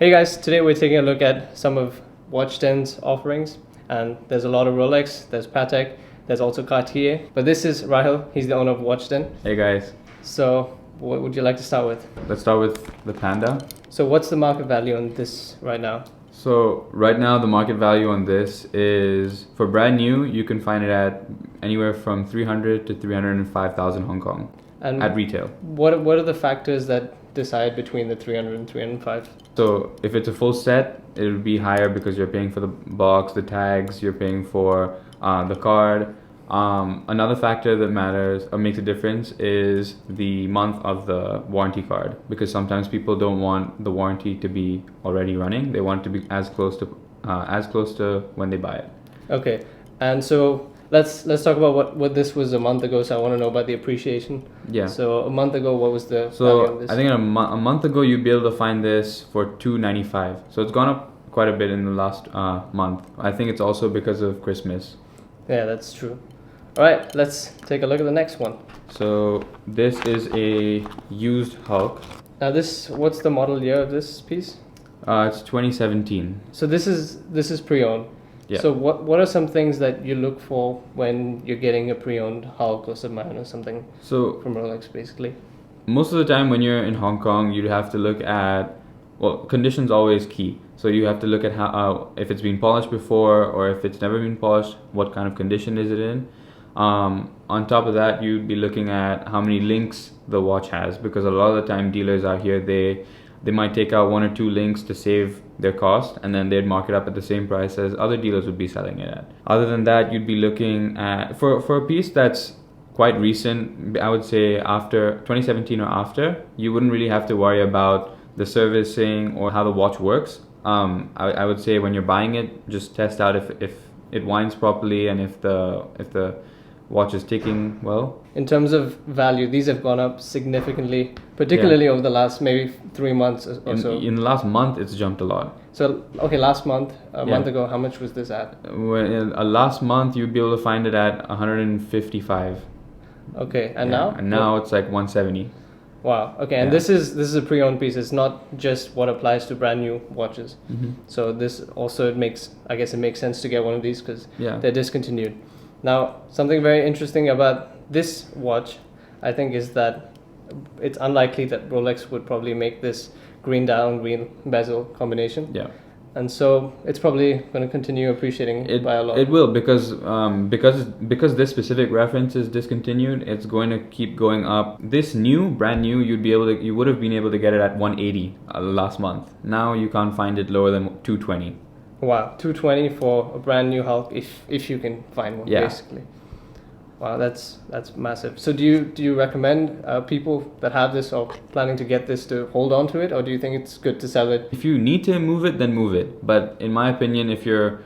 Hey guys, today we're taking a look at some of WatchDen's offerings, and there's a lot of Rolex, there's Patek, there's also Cartier, but this is Rahul, he's the owner of WatchDen. Hey guys. So what would you like to start with? Let's start with the Panda. So what's the market value on this right now? So right now the market value on this is, for brand new, you can find it at anywhere from 300 to 305,000 Hong Kong And at retail. What are the factors that decide between the 300 and 305? So if it's a full set, it would be higher because you're paying for the box, the tags, you're paying for the card. Another factor that matters or makes a difference is the month of the warranty card, because sometimes people don't want the warranty to be already running. They want it to be as close to when they buy it. Okay, and so let's talk about what this was a month ago. So I want to know about the appreciation. Yeah. So a month ago, what was the value So of this? I think a month ago you'd be able to find this for $295. So it's gone up quite a bit in the last month. I think it's also because of Christmas. Yeah, that's true. All right, let's take a look at the next one. So this is a used Hulk. Now what's the model year of this piece? It's 2017. So this is pre-owned. Yeah. So what are some things that you look for when you're getting a pre-owned Hulk or Submarine or something So from Rolex, basically? most of the time when you're in Hong Kong, you'd have to look at, well, condition's always key. So you have to look at how, if it's been polished before or if it's never been polished, what kind of condition is it in. On top of that, you'd be looking at how many links the watch has, because a lot of the time dealers out here, they might take out 1 or 2 links to save their cost, and then they'd mark it up at the same price as other dealers would be selling it at. Other than that, you'd be looking at, for a piece that's quite recent, I would say after 2017 or after, you wouldn't really have to worry about the servicing or how the watch works. I would say when you're buying it, just test out if it winds properly and if the watch is ticking well. In terms of value, these have gone up significantly, particularly over the last maybe 3 months or so. In the last month, it's jumped a lot. So, okay, last month, a month ago, how much was this at? Last month, you'd be able to find it at 155. Okay, and now? And now it's like 170. Wow. Okay, and this is a pre-owned piece. It's not just what applies to brand new watches. Mm-hmm. So this also makes sense to get one of these because they're discontinued. Now, something very interesting about this watch, I think, is that it's unlikely that Rolex would probably make this green dial and green bezel combination. Yeah. And so it's probably going to continue appreciating by a lot. It will, because this specific reference is discontinued. It's going to keep going up. This brand new, you would have been able to get it at 180 last month. Now you can't find it lower than 220. Wow, 220 for a brand new Hulk, if you can find one, basically. Wow, that's massive. So do you recommend people that have this or planning to get this to hold on to it, or do you think it's good to sell it? If you need to move it, then move it. But in my opinion, if you're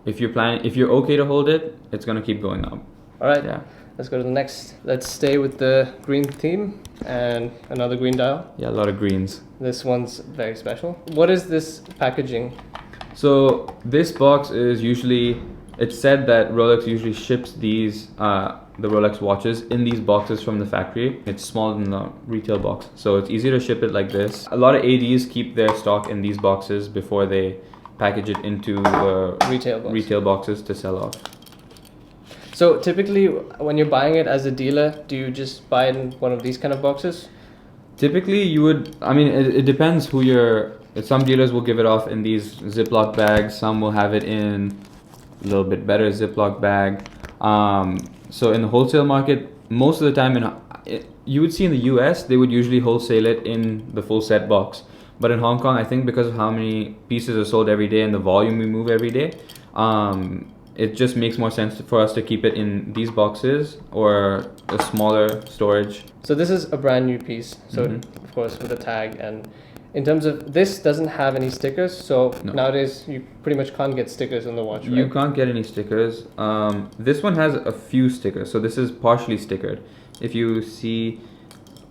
okay to hold it, it's gonna keep going up. All right. Yeah. Let's go to the next. Let's stay with the green theme and another green dial. Yeah, a lot of greens. This one's very special. What is this packaging? So this box is usually, it's said that Rolex usually ships these, the Rolex watches in these boxes from the factory. It's smaller than the retail box, so it's easier to ship it like this. A lot of ADs keep their stock in these boxes before they package it into the retail boxes to sell off. So typically when you're buying it as a dealer, do you just buy it in one of these kind of boxes? Typically you would, I mean, it depends who some dealers will give it off in these Ziploc bags, some will have it in a little bit better Ziploc bag. So in the wholesale market, most of the time you would see in the US, they would usually wholesale it in the full set box. But in Hong Kong, I think because of how many pieces are sold every day and the volume we move every day, it just makes more sense for us to keep it in these boxes or a smaller storage. So this is a brand new piece, so of course with a tag, and in terms of this doesn't have any stickers, so nowadays you pretty much can't get stickers on the watch, right? You can't get any stickers. This one has a few stickers, so this is partially stickered. If you see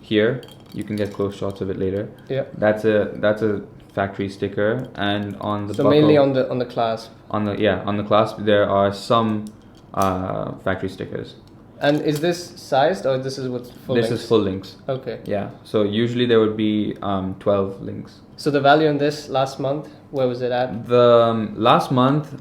here, you can get close shots of it later. Yeah. That's a factory sticker, and on the buckle, mainly on the clasp. On the clasp there are some factory stickers. And is this sized or this is with full links? This is full links. Okay. Yeah. So usually there would be 12 links. So the value on this last month, where was it at? The last month,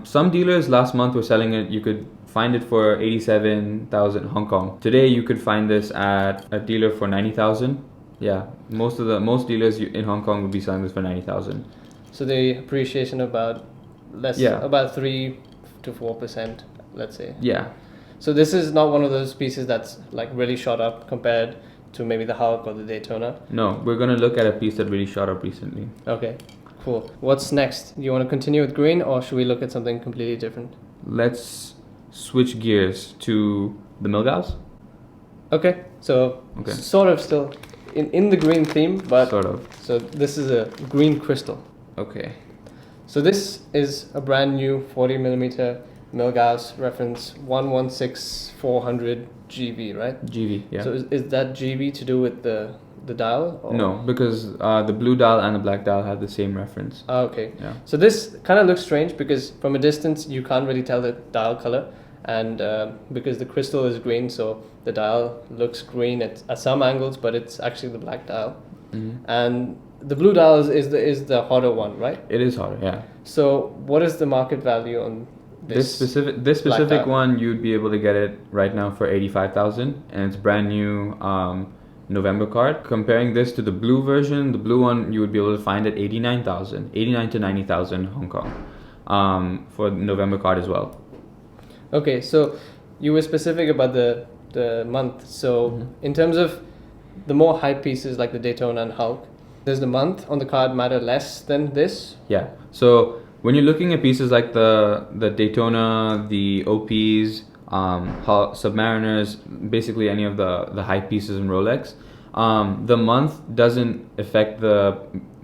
some dealers last month were selling it. You could find it for 87,000 Hong Kong. Today you could find this at a dealer for 90,000. Yeah, most dealers in Hong Kong would be selling this for 90,000. So the appreciation about about 3 to 4%, let's say. Yeah. So this is not one of those pieces that's like really shot up compared to maybe the Hulk or the Daytona? No, we're going to look at a piece that really shot up recently. Okay, cool. What's next? Do you want to continue with green or should we look at something completely different? Let's switch gears to the Milgauss. Okay, so sort of still in the green theme, but sort of. So this is a green crystal. Okay. So this is a brand new 40mm Milgauss reference 116400 GB, right? GB, yeah. So is that GB to do with the dial? Or? No, because the blue dial and the black dial have the same reference. Okay. Yeah. So this kind of looks strange because from a distance you can't really tell the dial color, and because the crystal is green, so the dial looks green at some angles, but it's actually the black dial. Mm-hmm. And the blue dial is the hotter one, right? It is hotter, yeah. So what is the market value on this specific one? You'd be able to get it right now for 85,000, and it's brand new November card. Comparing this to the blue version, the blue one you would be able to find at 89 to 90,000 Hong Kong for November card as well. Okay, so you were specific about the month. So in terms of the more hype pieces like the Daytona and Hulk, does the month on the card matter less than this? Yeah. So when you're looking at pieces like the Daytona, the OPs, Submariners, basically any of the hype pieces in Rolex, the month doesn't affect the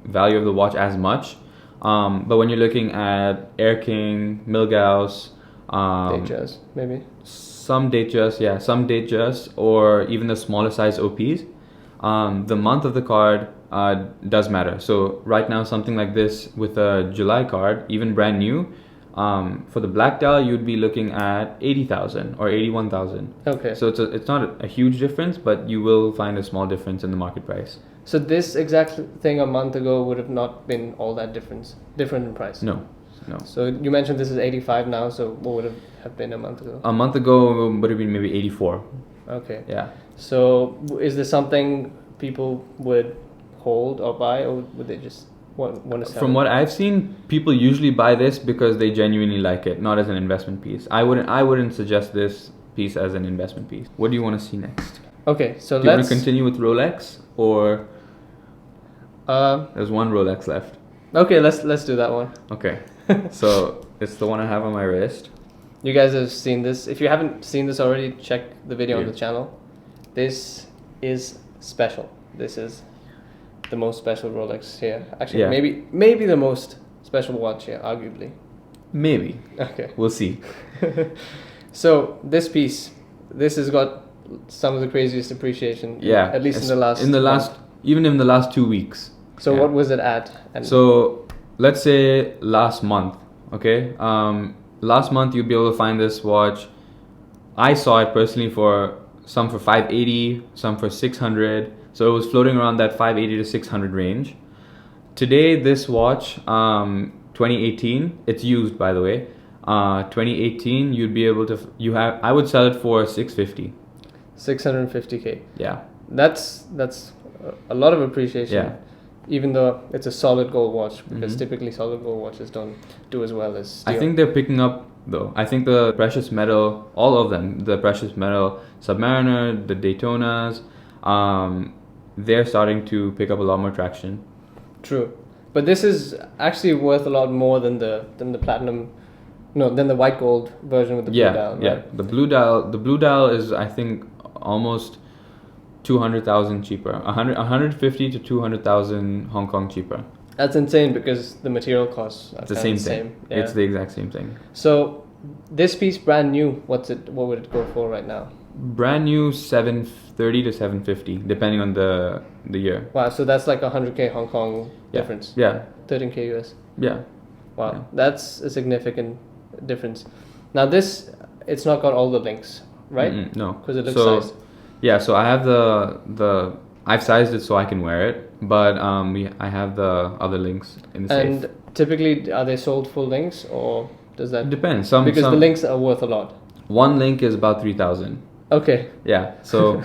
value of the watch as much. But when you're looking at Air King, Milgauss, Datejust, maybe? Some Datejust, or even the smaller size OPs, the month of the card does matter. So right now, something like this with a July card, even brand new, for the black dial, you'd be looking at 80,000 or 81,000. Okay. So it's not a huge difference, but you will find a small difference in the market price. So this exact thing a month ago would have not been all that different in price? No. So you mentioned this is 85 now, so what would have been a month ago? A month ago would have been maybe 84. Okay. Yeah. So is this something people would hold or buy, or would they just want to sell? From what I've seen, people usually buy this because they genuinely like it, not as an investment piece. I wouldn't suggest this piece as an investment piece. What do you want to see next? Okay, so do you want to continue with Rolex, or there's one Rolex left? Okay, let's do that one. Okay. So it's the one I have on my wrist. You guys have seen this. If you haven't seen this already, check the video on the channel. This is special. This is the most special Rolex here. Actually, maybe the most special watch here, arguably. Maybe. Okay. We'll see. So this piece, this has got some of the craziest appreciation. Yeah. At least even in the last 2 weeks. So what was it at? So let's say last month. Okay. Last month you'd be able to find this watch. I saw it personally for some for 580, some for 600. So it was floating around that 580 to 600 range. Today, this watch, 2018, it's used by the way. 2018, you'd be able to I would sell it for 650. 650K. Yeah. That's a lot of appreciation. Yeah. Even though it's a solid gold watch, because typically solid gold watches don't do as well as steel. I think they're picking up though. I think the precious metal, all of them, the precious metal Submariner, the Daytonas, they're starting to pick up a lot more traction. True. But this is actually worth a lot more than the platinum, than the white gold version with the blue dial, right? Yeah, the blue dial is, I think, almost 200,000 cheaper. 150 to 200,000 Hong Kong cheaper. That's insane because the material costs are the same thing. Yeah. It's the exact same thing. So this piece brand new, what would it go for right now? Brand new 730 to 750 depending on the year. Wow, so that's like 100K Hong Kong difference. Yeah. 13K US. Yeah. Wow, that's a significant difference. Now this, it's not got all the links. right? No, because it looks sized. Yeah, so I have the I've sized it so I can wear it, but I have the other links in the safe. And typically, are they sold full links, or does that depends? Because the links are worth a lot. One link is about 3,000. Okay. Yeah. So,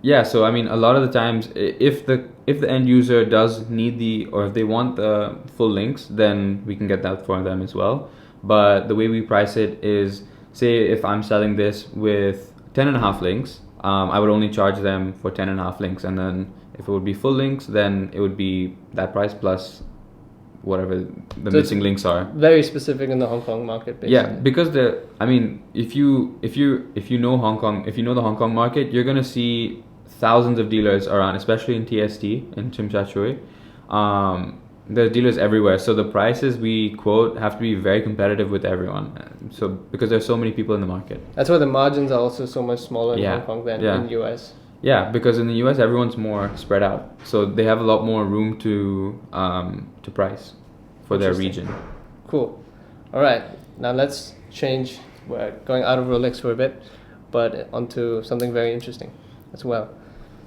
yeah. So I mean, a lot of the times, if the end user does need or if they want the full links, then we can get that for them as well. But the way we price it is, say if I'm selling this with 10.5 links, I would only charge them for 10.5 links, and then if it would be full links, then it would be that price plus whatever the missing links are. Very specific in the Hong Kong market, basically. Yeah, because if you know Hong Kong, if you know the Hong Kong market, you're gonna see thousands of dealers around, especially in TST in Tsim Sha Tsui. There's dealers everywhere, so the prices we quote have to be very competitive with everyone. So because there's so many people in the market. That's why the margins are also so much smaller in Hong Kong than in US. Yeah, because in the US everyone's more spread out, so they have a lot more room to price for their region. Cool. All right, now let's change. We're going out of Rolex for a bit, but onto something very interesting as well.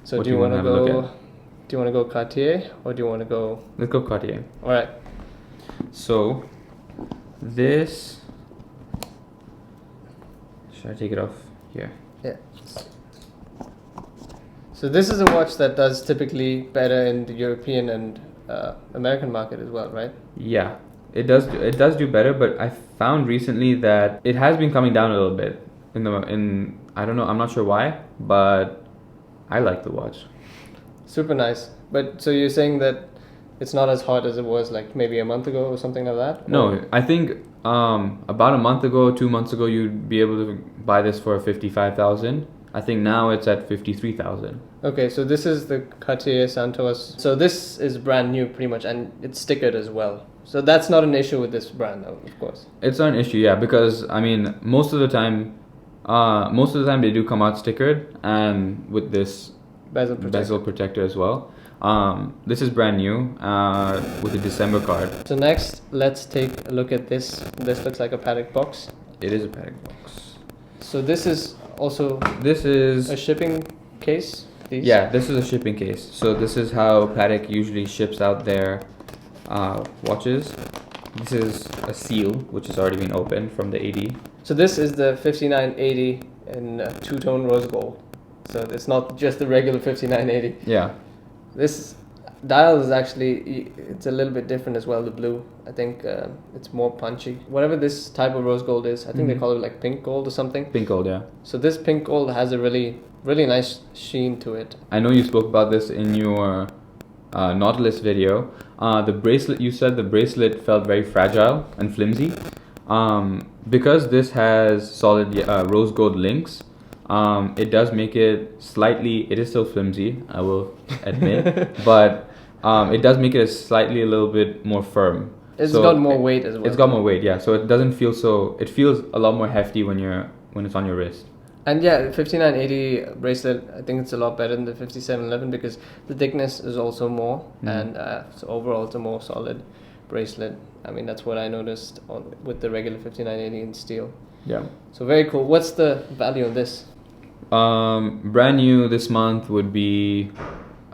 So what do you want to go? Do you want to go Cartier or do you want to go? Let's go Cartier. All right. So this. Should I take it off here? Yeah. So this is a watch that does typically better in the European and American market as well, right? Yeah, it does. It does do better, but I found recently that it has been coming down a little bit. I don't know. I'm not sure why, but I like the watch. Super nice. But so you're saying that it's not as hot as it was like maybe a month ago or something like that? No, I think about a month ago, 2 months ago, you'd be able to buy this for 55,000. I think now it's at 53,000. Okay, so this is the Cartier Santos. So this is brand new pretty much, and it's stickered as well. So that's not an issue with this brand, though, of course. It's not an issue, yeah, because I mean most of the time they do come out stickered and with this bezel protector as well. This is brand new with the December card. So next, let's take a look at this. This looks like a Patek box. It is a Patek box. So this is a shipping case. Yeah, this is a shipping case. So this is how Patek usually ships out their watches. This is a seal which has already been opened from the 80. So this is the 5980 in two-tone rose gold. So it's not just the regular 5980. Yeah. This dial is actually, it's a little bit different as well, the blue. I think it's more punchy. Whatever this type of rose gold is, I think they call it like pink gold or something. Pink gold, yeah. So this pink gold has a really, really nice sheen to it. I know you spoke about this in your Nautilus video. The bracelet, you said the bracelet felt very fragile and flimsy. Because this has solid rose gold links, it does make it it is still flimsy, I will admit, but it does make it a little bit more firm. It's got more weight as well. It's got more weight, yeah. So it doesn't feel it feels a lot more hefty when it's on your wrist. And yeah, 5980 bracelet, I think it's a lot better than the 5711 because the thickness is also more, and so overall it's a more solid bracelet. I mean, that's what I noticed with the regular 5980 in steel. Yeah. So very cool. What's the value of this? Brand new this month would be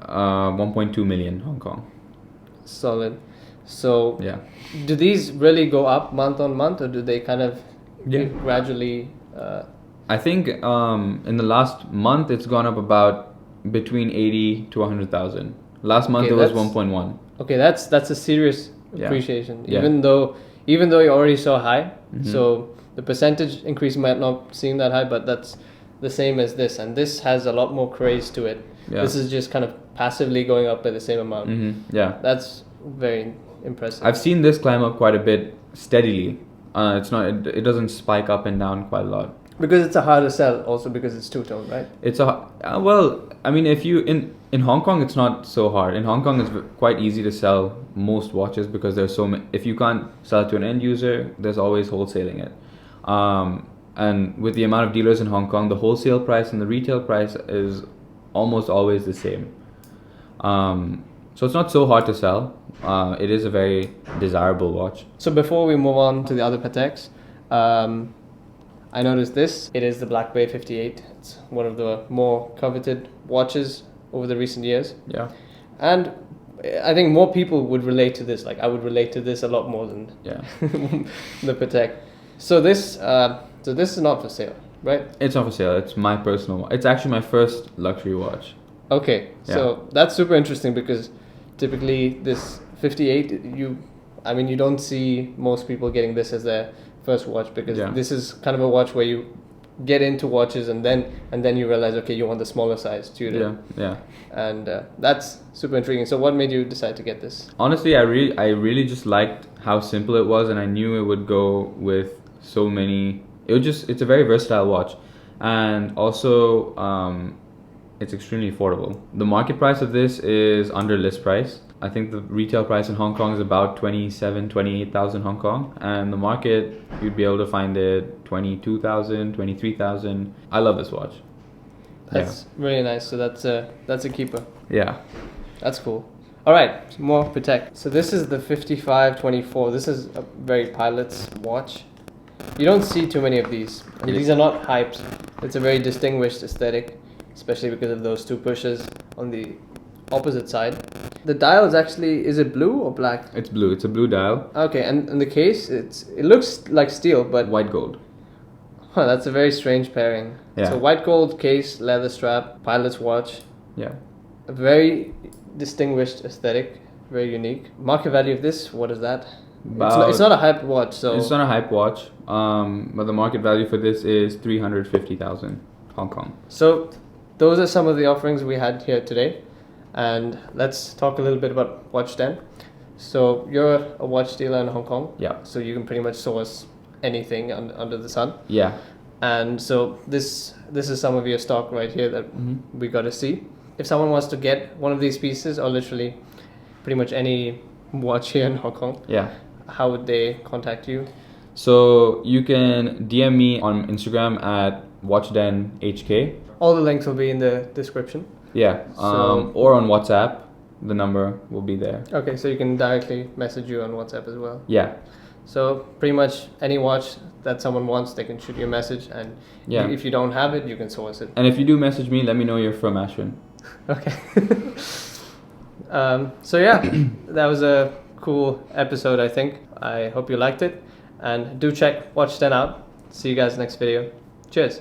1.2 million Hong Kong. Solid. So yeah, do these really go up month on month, or do they kind of gradually? I think in the last month it's gone up about between 80 to 100,000. Last month it was 1.1. Okay, that's a serious appreciation. Even though you're already so high, so the percentage increase might not seem that high, but that's the same as this, and this has a lot more craze to it. Yeah. This is just kind of passively going up by the same amount. Yeah, that's very impressive. I've seen this climb up quite a bit steadily. It doesn't spike up and down quite a lot. Because it's a harder sell, also because it's two-tone, right? It's well, I mean, if you in Hong Kong, it's not so hard. In Hong Kong, it's quite easy to sell most watches because there's so many. If you can't sell it to an end user, there's always wholesaling it. And with the amount of dealers in Hong Kong, the wholesale price and the retail price is almost always the same. So it's not so hard to sell. It is a very desirable watch. So before we move on to the other Pateks, I noticed this. It is the Black Bay 58. It's one of the more coveted watches over the recent years. Yeah. And I think more people would relate to this. Like I would relate to this a lot more than the Patek. So this is not for sale, right? It's not for sale. It's my personal one. It's actually my first luxury watch. Okay, so that's super interesting because typically this 58, you don't see most people getting this as their first watch because this is kind of a watch where you get into watches and then you realize, okay, you want the smaller size Tudor. Yeah. And that's super intriguing. So what made you decide to get this? Honestly, I really just liked how simple it was, and I knew it would go with so many. It's a very versatile watch, and also it's extremely affordable. The market price of this is under list price. I think the retail price in Hong Kong is about 28,000 Hong Kong, and the market you'd be able to find it 22,000, 23,000. I love this watch. That's really nice. So that's a keeper. Yeah, that's cool. All right, more Patek. So this is the 5524. This is a very pilot's watch. You don't see too many of these. And these are not hypes. It's a very distinguished aesthetic, especially because of those two pushes on the opposite side. The dial is actually, is it blue or black? It's blue. It's a blue dial. Okay, and the case, it looks like steel, but white gold. Huh, that's a very strange pairing. Yeah. So white gold case, leather strap, pilot's watch. Yeah. A very distinguished aesthetic, very unique. Market value of this, what is that? It's not a hype watch, so it's not a hype watch. But the market value for this is 350,000 Hong Kong. So those are some of the offerings we had here today, and let's talk a little bit about WatchDen. So you're a watch dealer in Hong Kong. Yeah. So you can pretty much source anything under the sun. Yeah. And so this is some of your stock right here that we got to see. If someone wants to get one of these pieces, or literally pretty much any watch here in Hong Kong, how would they contact you? So you can DM me on Instagram at WatchDenHK. All the links will be in the description. Yeah. Or on WhatsApp, the number will be there. Okay, so you can directly message you on WhatsApp as well. Yeah. So pretty much any watch that someone wants, they can shoot you a message, and if you don't have it, you can source it. And if you do message me, let me know you're from Ashwin. Okay. So yeah, that was a cool episode, I think. I hope you liked it, and do check WatchDen out. See you guys next video. Cheers.